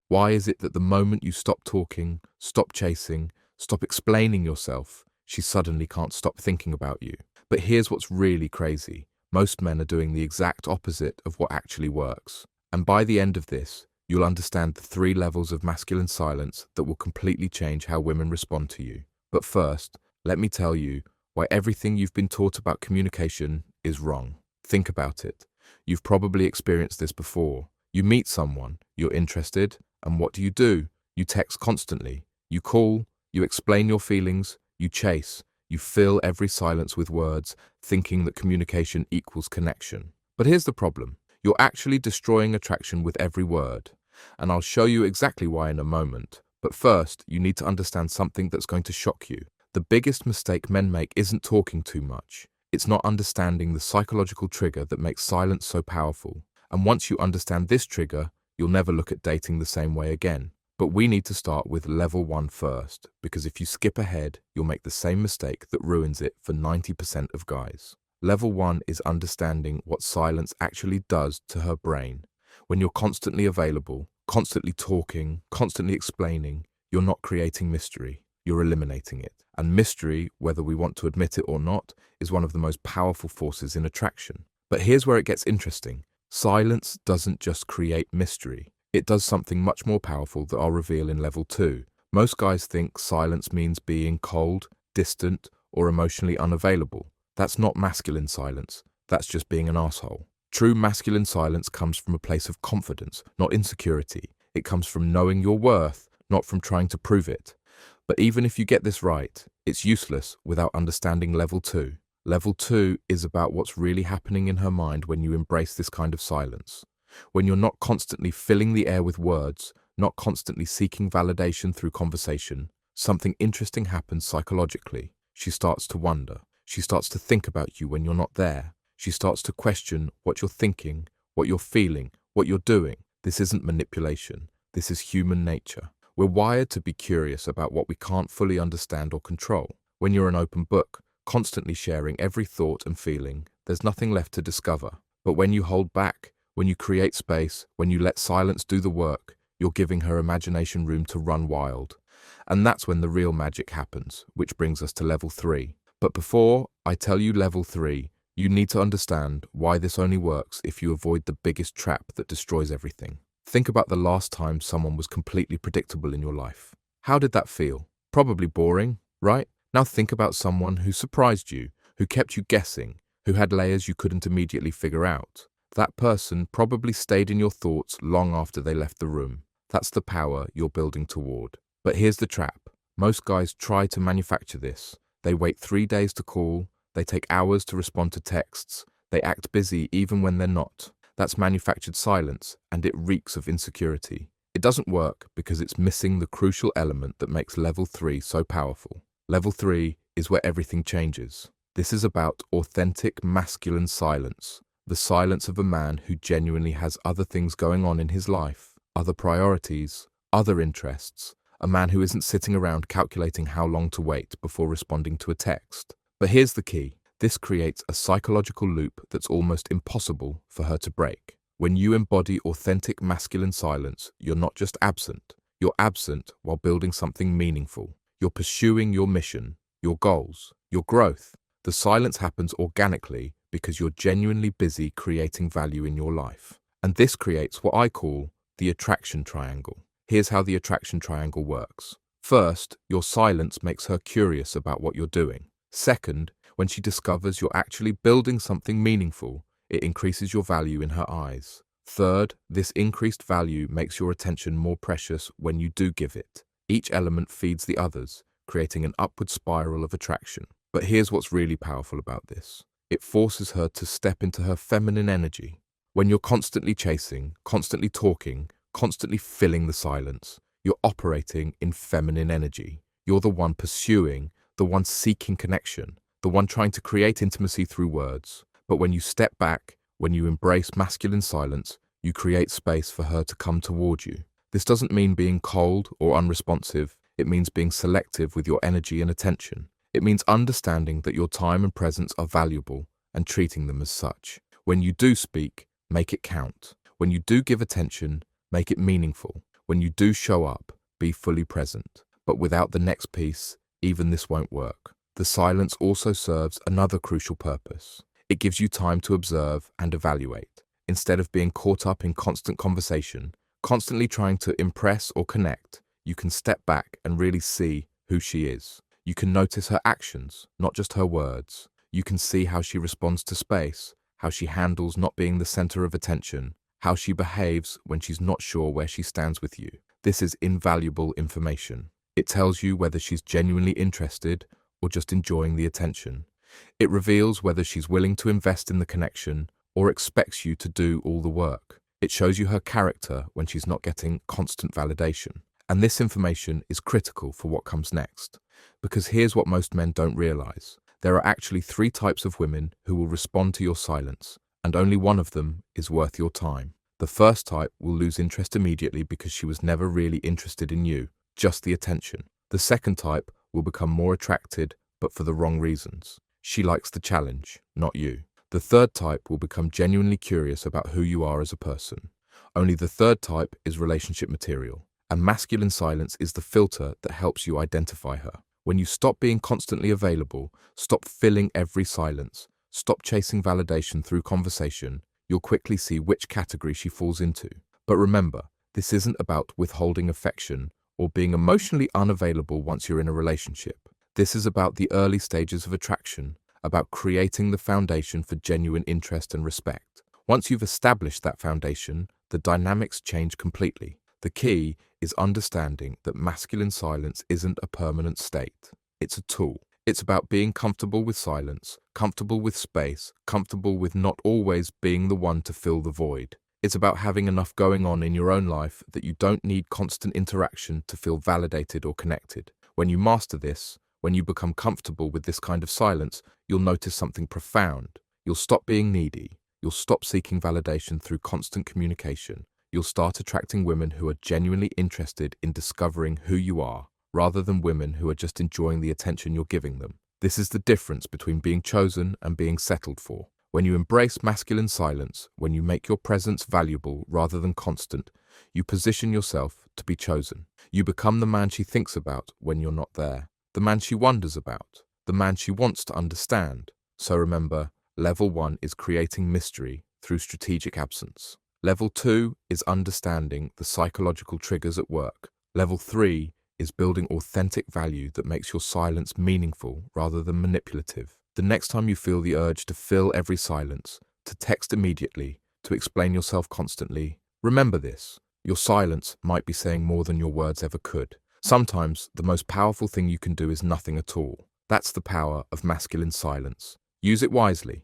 Why is it that the moment you stop talking, stop chasing, stop explaining yourself, she suddenly can't stop thinking about you? But here's what's really crazy. Most men are doing the exact opposite of what actually works. And by the end of this, you'll understand the 3 levels of masculine silence that will completely change how women respond to you. But first, let me tell you why everything you've been taught about communication is wrong. Think about it. You've probably experienced this before. You meet someone, you're interested, and what do? You text constantly. You call, you explain your feelings, you chase, you fill every silence with words, thinking that communication equals connection. But here's the problem. You're actually destroying attraction with every word. And I'll show you exactly why in a moment. But first, you need to understand something that's going to shock you. The biggest mistake men make isn't talking too much. It's not understanding the psychological trigger that makes silence so powerful. And once you understand this trigger, you'll never look at dating the same way again. But we need to start with level 1 first, because if you skip ahead, you'll make the same mistake that ruins it for 90% of guys. Level 1 is understanding what silence actually does to her brain. When you're constantly available, constantly talking, constantly explaining, you're not creating mystery, you're eliminating it. And mystery, whether we want to admit it or not, is one of the most powerful forces in attraction. But here's where it gets interesting. Silence doesn't just create mystery. It does something much more powerful that I'll reveal in level 2. Most guys think silence means being cold, distant, or emotionally unavailable. That's not masculine silence. That's just being an asshole. True masculine silence comes from a place of confidence, not insecurity. It comes from knowing your worth, not from trying to prove it. But even if you get this right, it's useless without understanding level 2. Level 2 is about what's really happening in her mind when you embrace this kind of silence. When you're not constantly filling the air with words, not constantly seeking validation through conversation, something interesting happens psychologically. She starts to wonder. She starts to think about you when you're not there. She starts to question what you're thinking, what you're feeling, what you're doing. This isn't manipulation. This is human nature. We're wired to be curious about what we can't fully understand or control. When you're an open book, constantly sharing every thought and feeling, there's nothing left to discover. But when you hold back, when you create space, when you let silence do the work, you're giving her imagination room to run wild. And that's when the real magic happens, which brings us to level 3. But before I tell you level 3, you need to understand why this only works if you avoid the biggest trap that destroys everything. Think about the last time someone was completely predictable in your life. How did that feel? Probably boring, right? Now think about someone who surprised you, who kept you guessing, who had layers you couldn't immediately figure out. That person probably stayed in your thoughts long after they left the room. That's the power you're building toward. But here's the trap. Most guys try to manufacture this. They wait 3 days to call. They take hours to respond to texts. They act busy even when they're not. That's manufactured silence, and it reeks of insecurity. It doesn't work because it's missing the crucial element that makes level 3 so powerful. Level 3 is where everything changes. This is about authentic masculine silence. The silence of a man who genuinely has other things going on in his life, other priorities, other interests, a man who isn't sitting around calculating how long to wait before responding to a text. But here's the key. This creates a psychological loop that's almost impossible for her to break. When you embody authentic masculine silence, you're not just absent. You're absent while building something meaningful. You're pursuing your mission, your goals, your growth. The silence happens organically because you're genuinely busy creating value in your life. And this creates what I call the attraction triangle. Here's how the attraction triangle works. First, your silence makes her curious about what you're doing. Second, when she discovers you're actually building something meaningful, it increases your value in her eyes. Third, this increased value makes your attention more precious when you do give it. Each element feeds the others, creating an upward spiral of attraction. But here's what's really powerful about this. It forces her to step into her feminine energy. When you're constantly chasing, constantly talking, constantly filling the silence, you're operating in feminine energy. You're the one pursuing, the one seeking connection, the one trying to create intimacy through words. But when you step back, when you embrace masculine silence, you create space for her to come toward you. This doesn't mean being cold or unresponsive. It means being selective with your energy and attention. It means understanding that your time and presence are valuable and treating them as such. When you do speak, make it count. When you do give attention, make it meaningful. When you do show up, be fully present. But without the next piece, even this won't work. The silence also serves another crucial purpose. It gives you time to observe and evaluate. Instead of being caught up in constant conversation, constantly trying to impress or connect, you can step back and really see who she is. You can notice her actions, not just her words. You can see how she responds to space, how she handles not being the center of attention, how she behaves when she's not sure where she stands with you. This is invaluable information. It tells you whether she's genuinely interested or just enjoying the attention. It reveals whether she's willing to invest in the connection or expects you to do all the work. It shows you her character when she's not getting constant validation. And this information is critical for what comes next. Because here's what most men don't realize. There are actually 3 types of women who will respond to your silence, and only one of them is worth your time. The first type will lose interest immediately because she was never really interested in you, just the attention. The second type will become more attracted, but for the wrong reasons. She likes the challenge, not you. The third type will become genuinely curious about who you are as a person. Only the third type is relationship material, and masculine silence is the filter that helps you identify her. When you stop being constantly available, stop filling every silence, stop chasing validation through conversation, you'll quickly see which category she falls into. But remember, this isn't about withholding affection or being emotionally unavailable once you're in a relationship. This is about the early stages of attraction, about creating the foundation for genuine interest and respect. Once you've established that foundation, the dynamics change completely. The key is understanding that masculine silence isn't a permanent state. It's a tool. It's about being comfortable with silence, comfortable with space, comfortable with not always being the one to fill the void. It's about having enough going on in your own life that you don't need constant interaction to feel validated or connected. When you master this, when you become comfortable with this kind of silence, you'll notice something profound. You'll stop being needy. You'll stop seeking validation through constant communication. You'll start attracting women who are genuinely interested in discovering who you are, rather than women who are just enjoying the attention you're giving them. This is the difference between being chosen and being settled for. When you embrace masculine silence, when you make your presence valuable rather than constant, you position yourself to be chosen. You become the man she thinks about when you're not there, the man she wonders about, the man she wants to understand. So remember, level 1 is creating mystery through strategic absence. Level 2 is understanding the psychological triggers at work. Level 3 is building authentic value that makes your silence meaningful rather than manipulative. The next time you feel the urge to fill every silence, to text immediately, to explain yourself constantly, remember this. Your silence might be saying more than your words ever could. Sometimes the most powerful thing you can do is nothing at all. That's the power of masculine silence. Use it wisely.